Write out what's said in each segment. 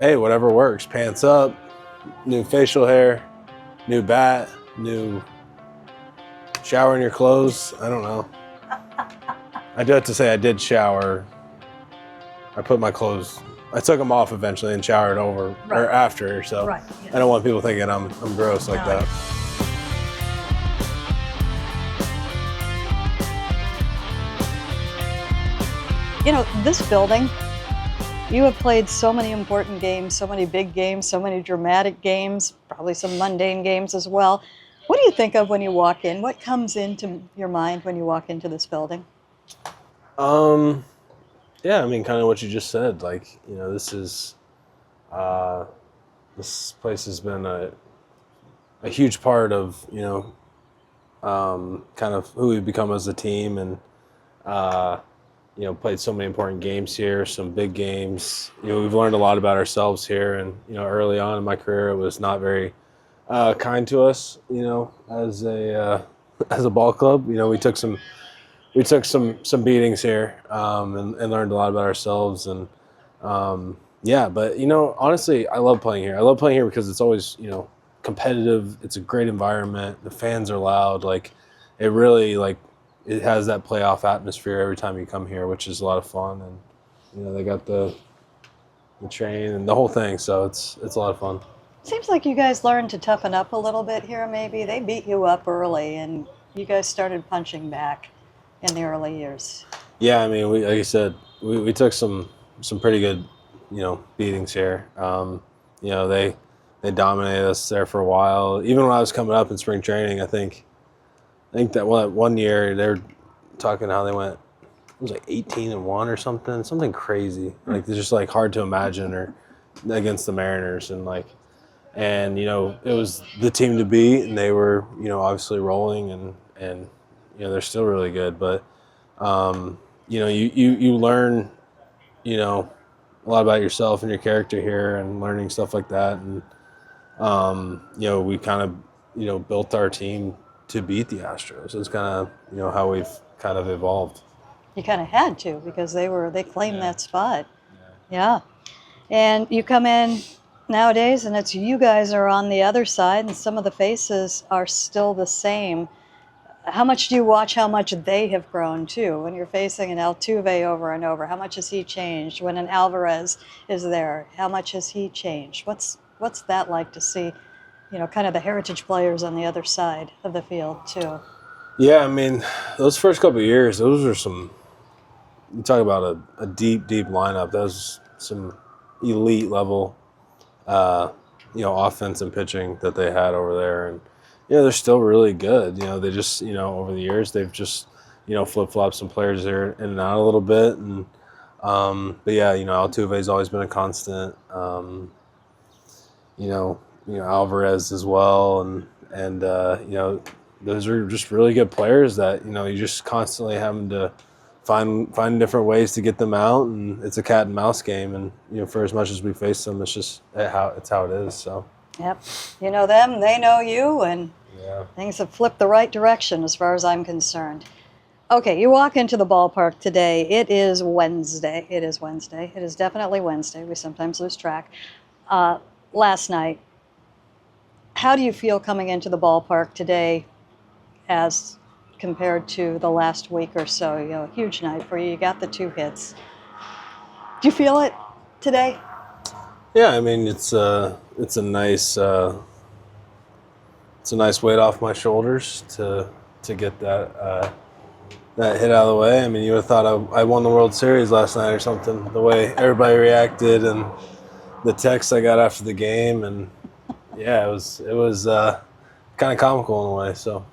Hey, whatever works. Pants up, new facial hair, new bat, new shower in your clothes. I don't know. I do have to say I did shower. I put my clothes, I took them off eventually and showered over or after. So Right, yes. I don't want people thinking I'm gross like No. that. You know, this building, you have played so many important games, so many big games, so many dramatic games, probably some mundane games as well. What do you think of when you walk in? What comes into your mind when you walk into this building? Yeah, I mean, kind of what you just said. Like, this is, this place has been a huge part of, kind of who we've become as a team, and played so many important games here, some big games. We've learned a lot about ourselves here, and early on in my career, it was not very kind to us. As a as a ball club, we took some beatings here, and learned a lot about ourselves, and yeah. But honestly, I love playing here. I love playing here because it's always competitive. It's a great environment. The fans are loud. Like, it really, like, it has that playoff atmosphere every time you come here, which is a lot of fun. And they got the train and the whole thing, so it's a lot of fun. Seems like you guys learned to toughen up a little bit here, maybe. They beat you up early, and you guys started punching back in the early years. Yeah, I mean, like I said, we took some pretty good beatings here. They dominated us there for a while. Even when I was coming up in spring training, I think that one year they were talking how they went, it was like 18-1 or something crazy. Like, it's just like hard to imagine, or against the Mariners, and it was the team to beat, and they were obviously rolling, and they're still really good. But you learn a lot about yourself and your character here, and learning stuff like that, and we kind of built our team to beat the Astros. It's kind of how we've kind of evolved. You kind of had to, because they claimed that spot. Yeah. And you come in nowadays, and it's you guys are on the other side, and some of the faces are still the same. How much do you watch how much they have grown too? When you're facing an Altuve over and over, how much has he changed? When an Alvarez is there, how much has he changed? What's that like to see, kind of the heritage players on the other side of the field too? Yeah, I mean, those first couple of years, those were some. You talk about a deep lineup. That was some elite level, offense and pitching that they had over there, and they're still really good. They just over the years they've just flip flopped some players there in and out a little bit, and but yeah, Altuve's always been a constant. Alvarez as well, and those are just really good players that you just constantly having to find different ways to get them out, and it's a cat and mouse game, and for as much as we face them, it's just how it is. So Yep. You know them, they know you, and yeah. things have flipped the right direction as far as I'm concerned. Okay, you walk into the ballpark today. It is Wednesday. It is Wednesday. It is definitely Wednesday. We sometimes lose track. Last night, how do you feel coming into the ballpark today as compared to the last week or so? A huge night for you. You got the 2 hits. Do you feel it today? Yeah, I mean, it's a nice weight off my shoulders to get that hit out of the way. I mean, you would have thought I won the World Series last night or something. The way everybody reacted, and the text I got after the game, and yeah, it was kind of comical in a way. So.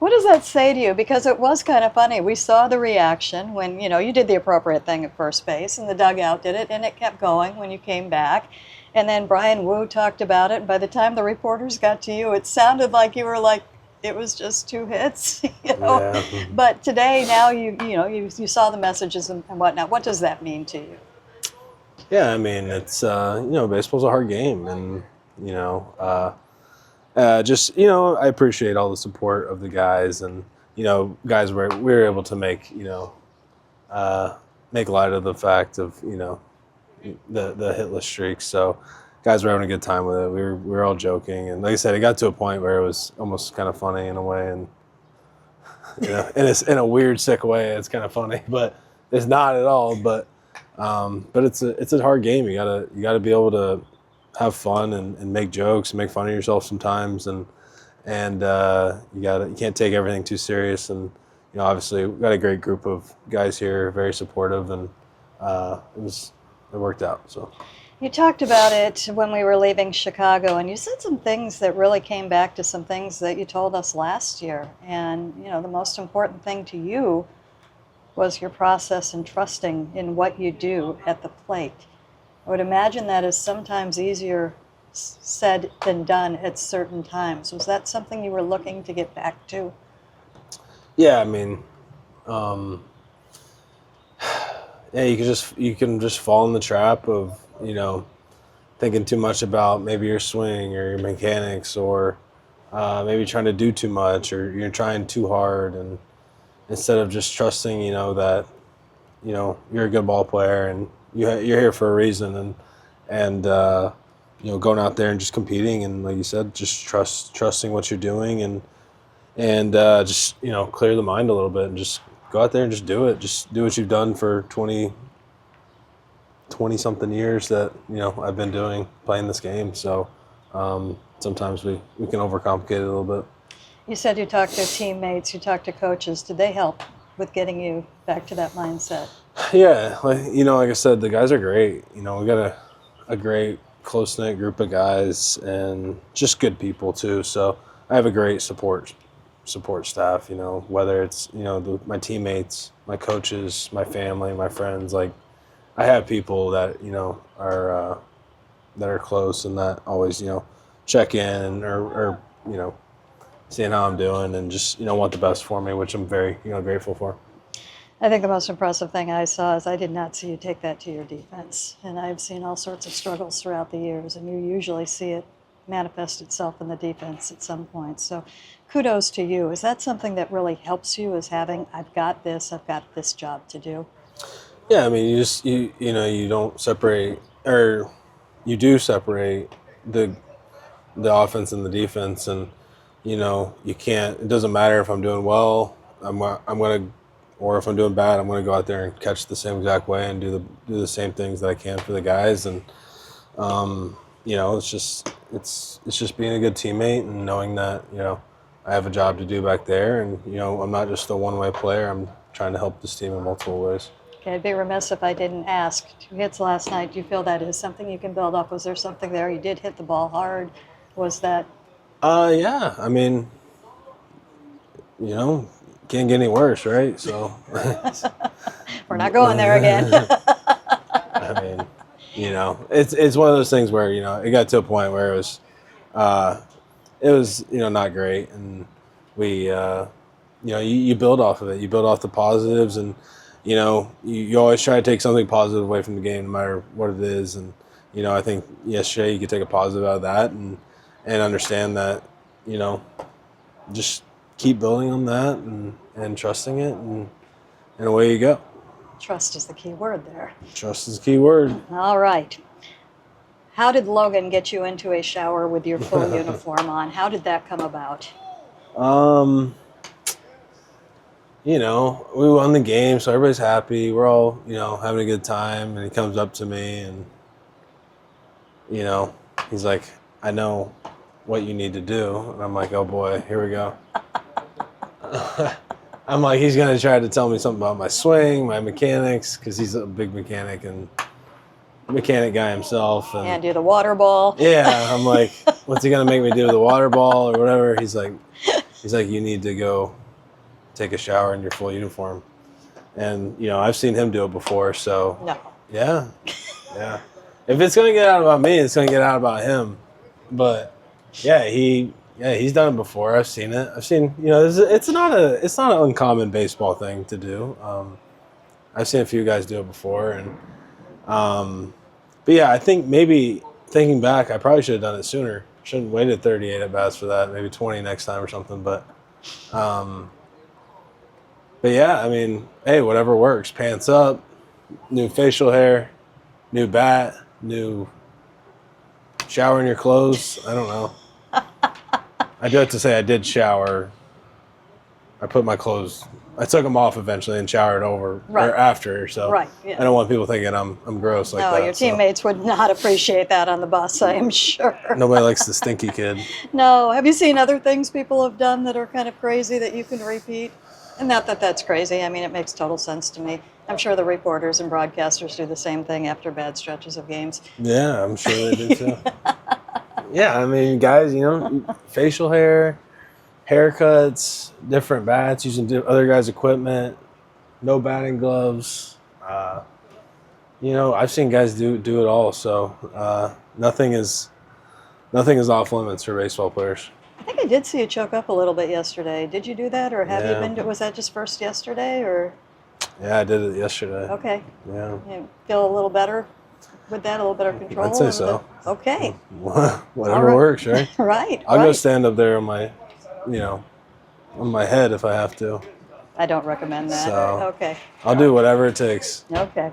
What does that say to you? Because it was kind of funny. We saw the reaction when, you did the appropriate thing at first base, and the dugout did it, and it kept going when you came back. And then Brian Wu talked about it. And by the time the reporters got to you, it sounded like you were like, it was just 2 hits, Yeah. But today, now you saw the messages and whatnot. What does that mean to you? Yeah, I mean, it's baseball's a hard game, and I appreciate all the support of the guys, and guys we were able to make light of the fact of the hitless streaks. So guys were having a good time with it. We were all joking, and like I said, it got to a point where it was almost kind of funny in a way, and in a weird, sick way, it's kind of funny, but it's not at all. But it's a hard game. You gotta be able to have fun and make jokes and make fun of yourself sometimes, and you can't take everything too serious. And obviously we got a great group of guys here, very supportive, and it worked out. So. You talked about it when we were leaving Chicago, and you said some things that really came back to some things that you told us last year. And, the most important thing to you was your process and trusting in what you do at the plate. I would imagine that is sometimes easier said than done at certain times. Was that something you were looking to get back to? Yeah, I mean, you can just fall in the trap of thinking too much about maybe your swing or your mechanics, or maybe trying to do too much, or you're trying too hard, and instead of just trusting that you're a good ball player and you're here for a reason, and going out there and just competing, and like you said, just trusting what you're doing, and just clear the mind a little bit and just go out there and just do it. Just do what you've done for 20 something years that I've been playing this game. So sometimes we can overcomplicate it a little bit. You said you talked to teammates, you talked to coaches. Did they help with getting you back to that mindset? Yeah, like I said, the guys are great. We got a great close-knit group of guys, and just good people too. So I have a great support staff, whether it's my teammates, my coaches, my family, my friends. Like, I have people that are close and that always check in or seeing how I'm doing, and just want the best for me, which I'm very grateful for. I think the most impressive thing I saw is I did not see you take that to your defense, and I've seen all sorts of struggles throughout the years, and you usually see it manifest itself in the defense at some point. So kudos to you. Is that something that really helps you, is having, I've got this job to do? Yeah, I mean, you don't separate, or you do separate the offense and the defense, and you can't. It doesn't matter if I'm doing well, or if I'm doing bad, I'm gonna go out there and catch the same exact way and do the same things that I can for the guys, and it's just being a good teammate and knowing that I have a job to do back there, and I'm not just a one-way player. I'm trying to help this team in multiple ways. Okay, I'd be remiss if I didn't ask. 2 hits last night. Do you feel that is something you can build up? Was there something there? You did hit the ball hard. Was that? Yeah. I mean, can't get any worse, right? So. We're not going there again. I mean, it's one of those things where it got to a point where it was not great, and we you build off of it. You build off the positives, and you always try to take something positive away from the game, no matter what it is. And I think yesterday you could take a positive out of that, and understand that just keep building on that and trusting it, and away you go. Trust is the key word there. Trust is the key word. All right. How did Logan get you into a shower with your full uniform on? How did that come about? We won the game, so everybody's happy. We're all, having a good time, and he comes up to me and, he's like, I know what you need to do. And I'm like, oh boy, here we go. I'm like, he's going to try to tell me something about my swing, my mechanics, because he's a big mechanic guy himself. And do the water ball. Yeah, I'm like, what's he going to make me do, the water ball or whatever? He's like, you need to go take a shower in your full uniform. And, I've seen him do it before, so. No. Yeah. If it's going to get out about me, it's going to get out about him. But, yeah, he's done it before. I've seen it. It's not an uncommon baseball thing to do. I've seen a few guys do it before, and but yeah, I think maybe thinking back, I probably should have done it sooner. Shouldn't have waited 38 at bats for that. Maybe 20 next time or something. But yeah, I mean, hey, whatever works. Pants up, new facial hair, new bat, new shower in your clothes. I don't know. I do have to say I did shower. I put my clothes. I took them off eventually and showered over or after. So Right, yeah. I don't want people thinking I'm gross like that. No, your teammates would not appreciate that on the bus, I am sure. Nobody likes the stinky kid. No. Have you seen other things people have done that are kind of crazy that you can repeat? And not that that's crazy. I mean, it makes total sense to me. I'm sure the reporters and broadcasters do the same thing after bad stretches of games. Yeah, I'm sure they do too. Yeah, I mean, guys, facial hair, haircuts, different bats, using other guys' equipment, no batting gloves. I've seen guys do it all. So nothing is off limits for baseball players. I think I did see you choke up a little bit yesterday. Did you do that, or have you been? Was that just first yesterday, or? Yeah, I did it yesterday. Okay. Yeah. You feel a little better with that, a little better control? I'd say so. Okay. Whatever works, right? Right. I'll go stand up there on my, on my head if I have to. I don't recommend that. So, okay. I'll do whatever it takes. Okay.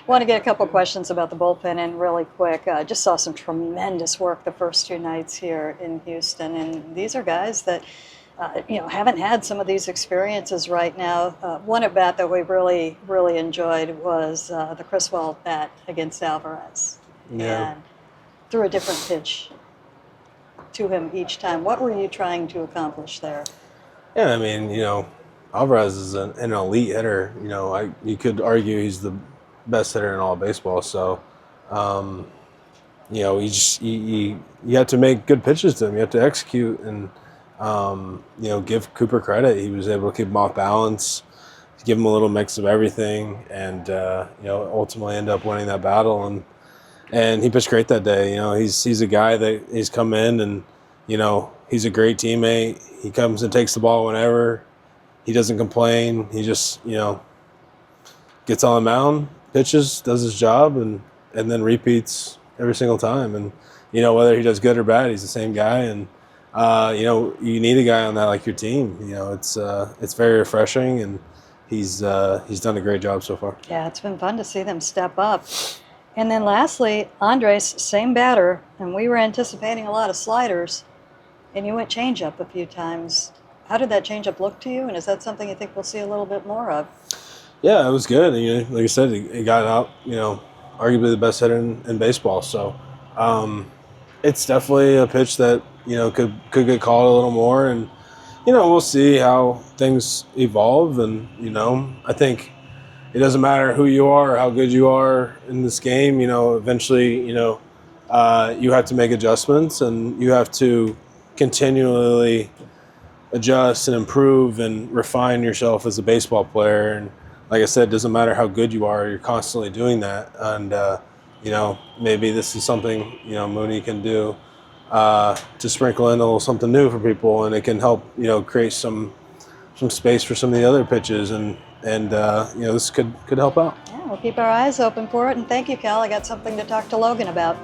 Want to get a couple questions about the bullpen in really quick. Just saw some tremendous work the first 2 nights here in Houston, and these are guys that haven't had some of these experiences right now. One at bat that we really, really enjoyed was the Criswell bat against Alvarez. Yeah. And threw a different pitch to him each time. What were you trying to accomplish there? Yeah, I mean, Alvarez is an elite hitter. You could argue he's the best hitter in all of baseball. So, you have to make good pitches to him. You have to execute and, give Cooper credit. He was able to keep him off balance, give him a little mix of everything, and, ultimately end up winning that battle. And he pitched great that day. He's a guy that he's come in and, he's a great teammate. He comes and takes the ball whenever. He doesn't complain. He just, gets on the mound, pitches, does his job, and then repeats every single time. And, whether he does good or bad, he's the same guy. And, you need a guy on that like your team. It's very refreshing, and he's done a great job so far. Yeah, it's been fun to see them step up. And then lastly, Andres, same batter, and we were anticipating a lot of sliders, and you went changeup a few times. How did that changeup look to you, and is that something you think we'll see a little bit more of? Yeah, it was good. Like I said, he got out, arguably the best hitter in baseball. So it's definitely a pitch that, could get called a little more. And, we'll see how things evolve. And, I think it doesn't matter who you are or how good you are in this game. Eventually, you have to make adjustments, and you have to continually adjust and improve and refine yourself as a baseball player. And like I said, it doesn't matter how good you are, you're constantly doing that. And, maybe this is something, Mooney can do to sprinkle in a little something new for people, and it can help, create some space for some of the other pitches. And this could help out. Yeah, we'll keep our eyes open for it. And thank you, Cal. I got something to talk to Logan about.